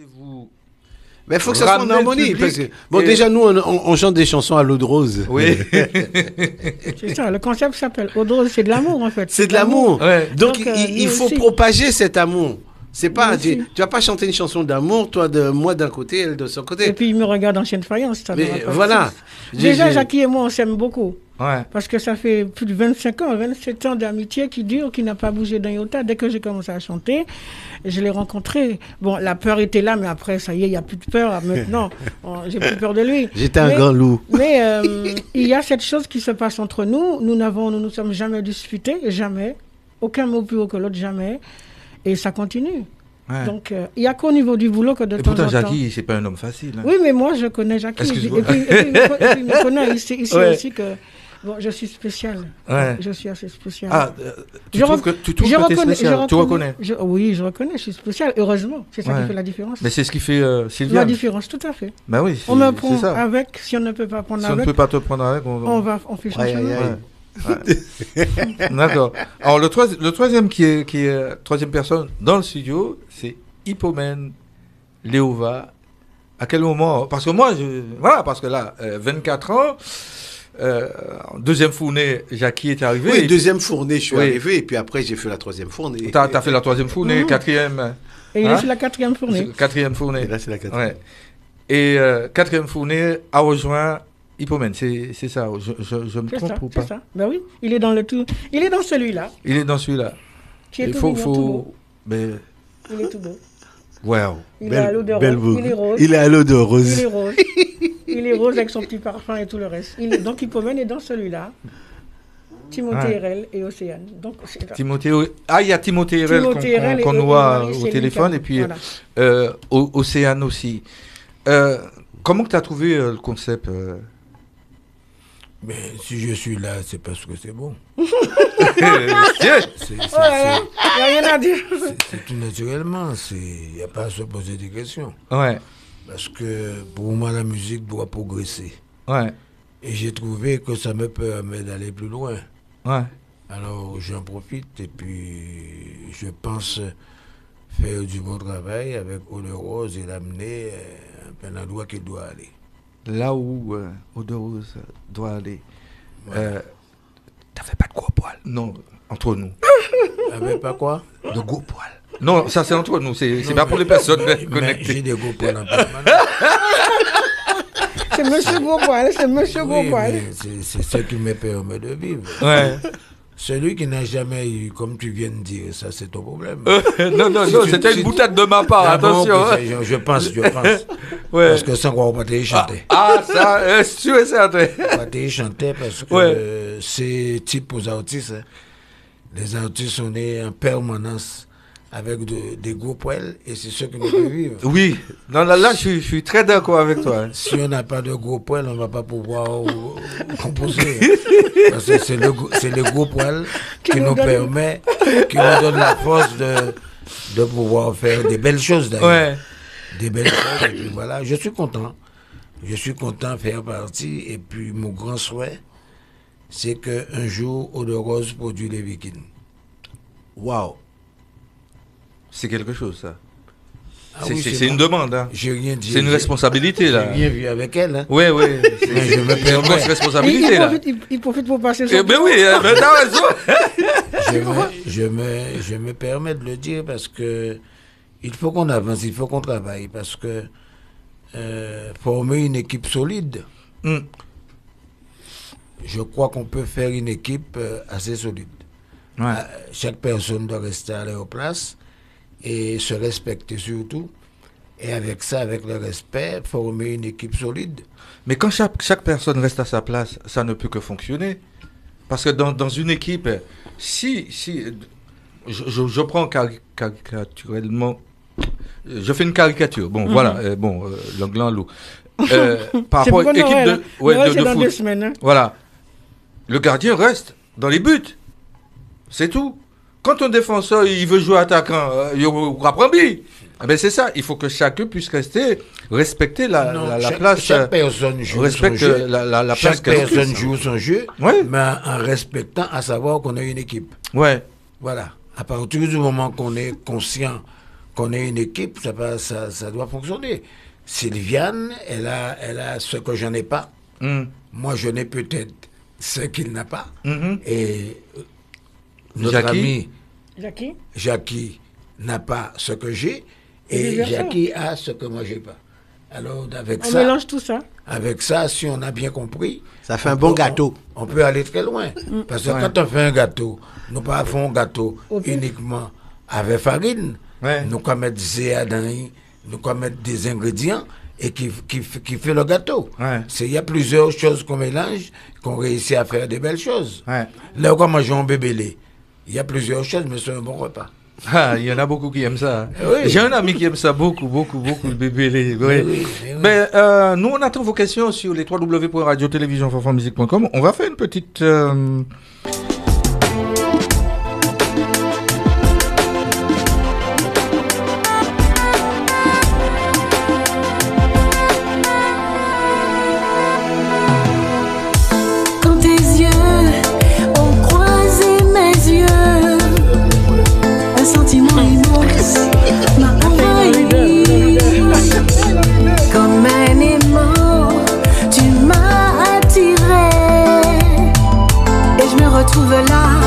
vous Mais il faut que ça soit en ramenez le harmonie. public Parce que, bon, et- déjà, nous, on chante des chansons à l'eau de rose. Oui. C'est ça, le concept s'appelle Eau de rose, c'est de l'amour en fait. C'est de l'amour. Ouais. Donc, Donc, il nous faut aussi. propager cet amour. C'est pas, Nous aussi. tu vas pas chanter une chanson d'amour, toi, moi d'un côté, elle de son Et côté. puis il me regarde en chaîne de faïence. Ça me Mais rappelle voilà. ça. Déjà, J'ai- Jackie et moi, on s'aime beaucoup. Ouais. Parce que ça fait plus de 25 ans, 27 ans d'amitié qui dure, qui n'a pas bougé d'un iota. Dès que j'ai commencé à chanter, je l'ai rencontré. Bon, la peur était là, mais après, ça y est, il n'y a plus de peur. Maintenant, j'ai plus peur de lui. J'étais un Mais- grand loup. Mais il y a cette chose qui se passe entre nous. Nous nous sommes jamais disputés, jamais. Aucun mot plus haut que l'autre, jamais. Et ça continue. Ouais. Donc, il n'y a qu'au niveau du boulot que de Et temps en pourtant, temps. Jackie, c'est pas un homme facile. Hein. Oui, mais moi, je connais Jackie. Excuse-moi. Et puis, il me connaît ici Ouais. aussi que bon, je suis spécial. Ouais. Je suis assez spécial. Ah, tu Je trouves rec- que tu trouves je que t'es reconnais- spécial. Tu reconnais. Oui, je reconnais, je suis spécial. Heureusement, c'est ça Ouais. qui fait la différence. Mais c'est ce qui fait La Sylviane. différence, tout à fait. Ben oui, On me c'est prend ça. avec, si on ne peut pas prendre Si on ne avec, peut pas te prendre avec, on fait changer. Aïe, aïe, aïe. Ouais. D'accord. Alors le troisième troisième personne dans le studio, c'est Hippomène Léova. À quel moment? Parce que moi, parce que là, 24 ans, deuxième fournée, Jackie est arrivé. Oui, deuxième fournée, je suis Oui. arrivé, et puis après, j'ai fait la troisième fournée. T'as fait la troisième fournée, quatrième. Et il Hein? est sur la quatrième fournée. Quatrième Et fournée. là, c'est la quatrième. Ouais. Et quatrième fournée a rejoint Hippomène. C'est ça. Je me C'est trompe ça, ou c'est pas? ça. Ben oui, il est dans le tout. Il est dans celui-là, Il est dans celui-là. qui est Il tout mignon, tout beau. Mais Il est tout beau. wow. Il est à l'eau de Belle rose. boucle. Il est rose. Il est à l'eau de Il rose. est rose. Il est rose avec son petit parfum et tout le reste. Donc Hippomène est dans celui-là. Timothée Ouais. Hérel et Océane. Donc c'est ça. Timothée, il y a Timothée Hérel Timothée Hérel qu'on et voit Marie au Céline téléphone, Caron. et puis Voilà. Océane aussi. Comment tu as trouvé le concept Mais si je suis là, c'est parce que c'est bon. Tiens. C'est Oh là là, il n'y a rien à dire. c'est tout naturellement. Il n'y a pas à se poser des questions. Ouais, Parce que pour moi, la musique doit progresser. ouais, Et j'ai trouvé que ça me permet d'aller plus loin. ouais. Alors j'en profite et puis je pense faire du bon travail avec Eau de Rose et l'amener à un endroit qu'il doit aller. Là où Eau de Rose doit aller. T'avais pas de gros poils? Non, entre nous. Avec pas quoi? De gros poils. Non, ça c'est entre nous, c'est pas pour les personnes Mais j'ai connectées. des gros poils en permanence. C'est Monsieur Gros-Poil, c'est Monsieur Oui, Gros-Poil. mais c'est ce qui me permet de vivre. Ouais. Celui qui n'a jamais eu, comme tu viens de dire, ça c'est ton problème. Non, Si tu- c'était si une tu- boutade de ma part, Ah bon, attention. que Hein. je pense. Ouais. Parce que sans quoi on va te chanter. Ah, ça, tu es certain. On va te chanter parce que Ouais. c'est type aux artistes. Hein. Les artistes, on est en permanence avec des gros poils et c'est ce que nous devons vivre. Oui, non, là je suis très d'accord avec toi. Hein. Si on n'a pas de gros poils, on ne va pas pouvoir composer. Parce que c'est le gros poil qui nous permet, qui nous donne la force de pouvoir faire des belles choses d'ailleurs. Ouais. Des belles choses. Et puis voilà, je suis content. Je suis content de faire partie. Et puis mon grand souhait, c'est qu'un jour, Eau de Rose produit les Vikings. Waouh. C'est quelque chose, ça. Ah oui, c'est une demande. Hein. J'ai rien dit. C'est une responsabilité, là. J'ai rien vu avec elle. Hein. Oui, oui. Mais je me C'est une permets. grosse responsabilité, là. Il profite pour passer Eh son ben oui, ben t'as raison. Je me permets de le dire parce que il faut qu'on avance, il faut qu'on travaille parce que former une équipe solide, Hmm. je crois qu'on peut faire une équipe assez solide. Ouais. Chaque personne doit rester à leur place et se respecter surtout. Et avec ça, avec le respect, former une équipe solide. Mais quand chaque personne reste à sa place, ça ne peut que fonctionner. Parce que dans une équipe, si je prends caricaturellement, je fais une caricature. Bon, voilà, l'anglais en loup. Par C'est rapport pour à l'équipe Noël, de, ouais, Noël, de c'est dans foot. 2 semaines. Hein. Voilà. Le gardien reste dans les buts. C'est tout. Quand un défenseur il veut jouer attaquant, il reprend bien. Eh ben c'est ça. Il faut que chacun puisse respecter la place. Chaque personne joue son respecte jeu. la place Chaque qu'elle personne occupe. joue son jeu, Ouais. mais en respectant, à savoir qu'on a une équipe. Ouais. Voilà. À partir du moment qu'on est conscient qu'on ait une équipe, ça doit fonctionner. Sylviane, elle a ce que je n'ai pas. Moi, je n'ai peut-être ce qu'il n'a pas. Et notre ami Jackie n'a pas ce que j'ai. Et Jackie a ce que moi, j'ai pas. Alors, on mélange tout ça. Avec ça, si on a bien compris, ça fait un bon gâteau. On peut aller très loin. Parce que quand on fait un gâteau, nous pas faisons un gâteau uniquement avec farine. Nous pouvons mettre nous pouvons mettre des ingrédients et qui fait le gâteau. Il y a plusieurs choses qu'on mélange, qu'on réussit à faire des belles choses. Là, quand on mange un bébélé, il y a plusieurs choses, mais c'est un bon repas. Il y en a beaucoup qui aiment ça. Oui. J'ai un ami qui aime ça beaucoup, le bébé. Oui. Mais nous, on attend vos questions sur les www.radiotélévision-fanfanmusique.com. On va faire une petite... Quand tes yeux ont croisé mes yeux, un sentiment immense m'a envahi. Comme un aimant, tu m'as attiré. Et je me retrouve là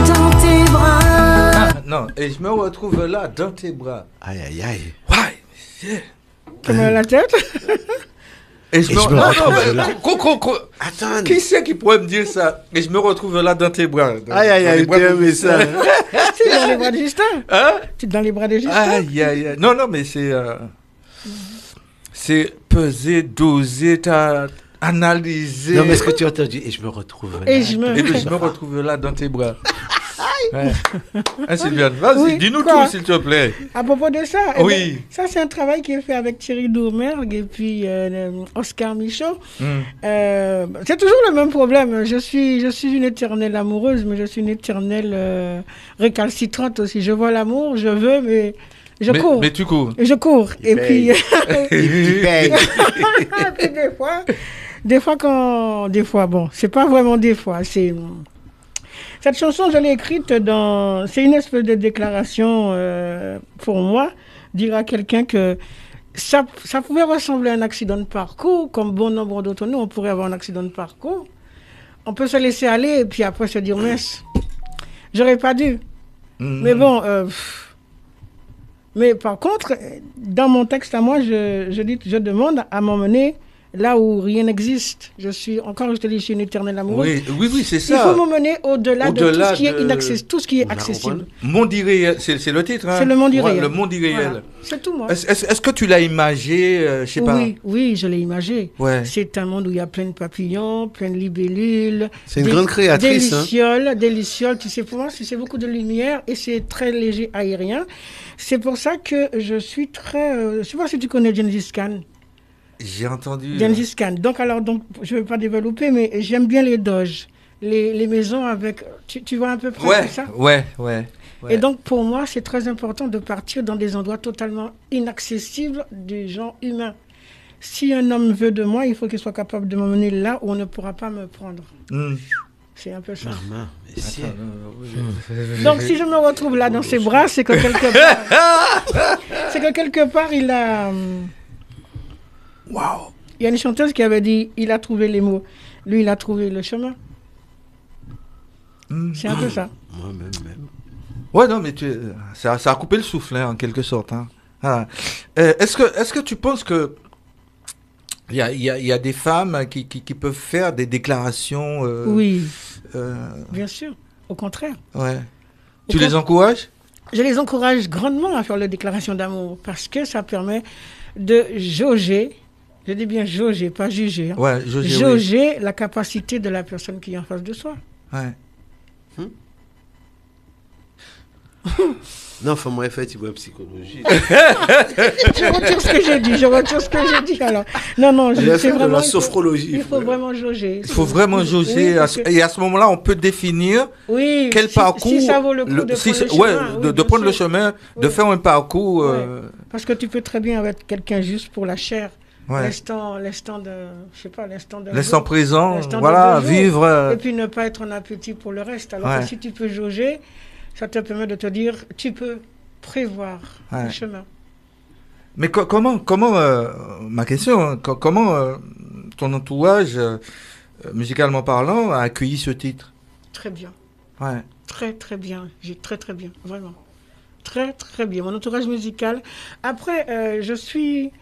dans tes bras. Non, et je me retrouve là dans tes bras. Aïe, aïe, aïe. Ouais. Comme à la tête. Et je me retrouve là. Attends. Qui c'est qui pourrait me dire ça? Et je me retrouve là dans tes bras. Aïe, aïe, aïe, t'es un message. Tu es dans les bras de Justin. Tu es dans les bras de Justin. Aïe, aïe, aïe. Non, mais c'est peser, doser, analyser. Non, mais est-ce que tu as entendu? Et je me retrouve là. Et je me retrouve là dans tes bras. Ouais. Sylviane, vas-y, dis-nous tout, s'il te plaît. À propos de ça, oui. Ça, c'est un travail qui est fait avec Thierry Dourmergue et puis Oscar Michaud. C'est toujours le même problème. Je suis une éternelle amoureuse, mais je suis une éternelle récalcitrante aussi. Je vois l'amour, je veux, mais je cours. Mais tu cours. Et je cours. Et puis... Il paye. Et puis des fois, bon, c'est pas vraiment des fois, c'est... Cette chanson, je l'ai écrite c'est une espèce de déclaration pour moi, dire à quelqu'un que ça pouvait ressembler à un accident de parcours, comme bon nombre d'autres nous, on pourrait avoir un accident de parcours. On peut se laisser aller et puis après se dire, mince, j'aurais pas dû. Mais bon, mais par contre, dans mon texte à moi, je demande à m'emmener là où rien n'existe. Je te dis, je suis une éternelle amoureuse. Oui, c'est ça. Il faut m'emmener au-delà de tout ce qui est inaccessible, tout ce qui est accessible. Monde irréel, c'est le titre. C'est le monde irréel. Le monde irréel. Voilà. C'est tout, moi. Est-ce que tu l'as imagé, je sais pas. Oui, je l'ai imagé. Ouais. C'est un monde où il y a plein de papillons, plein de libellules. C'est une grande créatrice. Des lucioles. Tu sais, pour moi, c'est beaucoup de lumière et c'est très léger, aérien. C'est pour ça que je suis très... je ne sais pas si tu connais Gengis Khan. J'ai entendu. Gengis Khan. Donc, je ne vais pas développer, mais j'aime bien les doges. Les maisons avec... Tu vois à peu près ça? Ouais. Et donc, pour moi, c'est très important de partir dans des endroits totalement inaccessibles des gens humains. Si un homme veut de moi, il faut qu'il soit capable de m'emmener là où on ne pourra pas me prendre. C'est un peu ça. Donc, si je me retrouve là dans ses bras, c'est que quelque part, il a... Waouh! Il y a une chanteuse qui avait dit, il a trouvé les mots. Lui, il a trouvé le chemin. C'est un peu ça. Moi-même. Ouais, non, mais ça a coupé le souffle, en quelque sorte. Voilà. Est-ce que tu penses que il y a des femmes qui peuvent faire des déclarations Oui. Bien sûr. Au contraire. Ouais. Tu les encourages? Je les encourage grandement à faire les déclarations d'amour parce que ça permet de jauger. Je dis bien jauger, pas juger. Ouais, jauger la capacité de la personne qui est en face de soi. Ouais. Non, faut-moi faire tu vois psychologie. Je retire ce que j'ai dit. Alors, non, c'est vraiment la sophrologie. Il faut vraiment jauger. Il faut vraiment jauger. Et à ce moment-là, on peut définir quel parcours. Si ça vaut le coup de prendre le chemin, de faire un parcours. Parce que tu peux très bien être quelqu'un juste pour la chair. Ouais. L'instant présent, voilà, vivre. Et puis ne pas être en appétit pour le reste. Alors que si tu peux jauger, ça te permet de te dire, tu peux prévoir Ouais. le chemin. Mais ma question, hein, comment ton entourage, musicalement parlant, a accueilli ce titre? Très bien. Ouais. Très, très bien. Très, très bien. Vraiment. Très, très bien. Mon entourage musical. Après, je suis